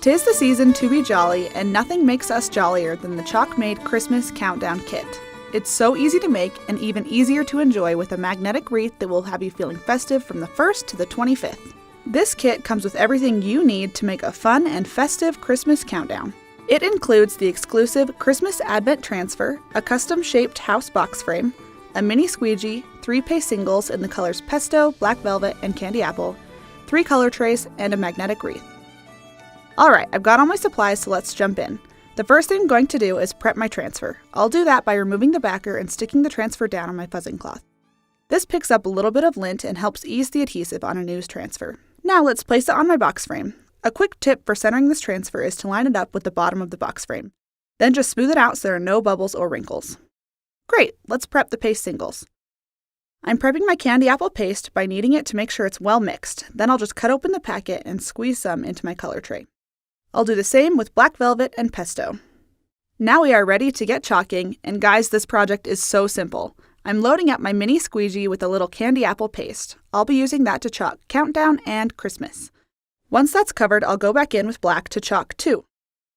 'Tis the season to be jolly, and nothing makes us jollier than the ChalkMade Christmas Countdown Kit. It's so easy to make and even easier to enjoy with a magnetic wreath that will have you feeling festive from the 1st to the 25th. This kit comes with everything you need to make a fun and festive Christmas countdown. It includes the exclusive Christmas Advent Transfer, a custom-shaped house box frame, a mini squeegee, 3 paste singles in the colors Pesto, Black Velvet, and Candy Apple, 3 color trays, and a magnetic wreath. Alright, I've got all my supplies, so let's jump in. The first thing I'm going to do is prep my transfer. I'll do that by removing the backer and sticking the transfer down on my fuzzing cloth. This picks up a little bit of lint and helps ease the adhesive on a news transfer. Now let's place it on my box frame. A quick tip for centering this transfer is to line it up with the bottom of the box frame. Then just smooth it out so there are no bubbles or wrinkles. Great, let's prep the paste singles. I'm prepping my candy apple paste by kneading it to make sure it's well mixed. Then I'll just cut open the packet and squeeze some into my color tray. I'll do the same with Black Velvet and Pesto. Now we are ready to get chalking, and guys, this project is so simple. I'm loading up my mini squeegee with a little candy apple paste. I'll be using that to chalk Countdown and Christmas. Once that's covered, I'll go back in with black to chalk too.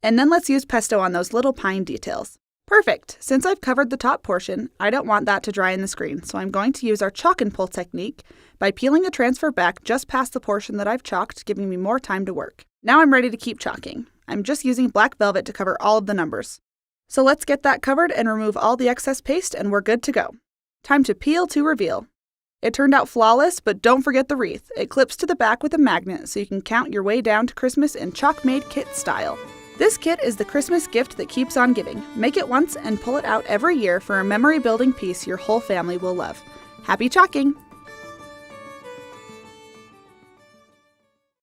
And then let's use Pesto on those little pine details. Perfect! Since I've covered the top portion, I don't want that to dry in the screen, so I'm going to use our chalk and pull technique by peeling the transfer back just past the portion that I've chalked, giving me more time to work. Now I'm ready to keep chalking. I'm just using Black Velvet to cover all of the numbers. So let's get that covered and remove all the excess paste, and we're good to go. Time to peel to reveal. It turned out flawless, but don't forget the wreath. It clips to the back with a magnet so you can count your way down to Christmas in ChalkMade kit style. This kit is the Christmas gift that keeps on giving. Make it once and pull it out every year for a memory-building piece your whole family will love. Happy chalking!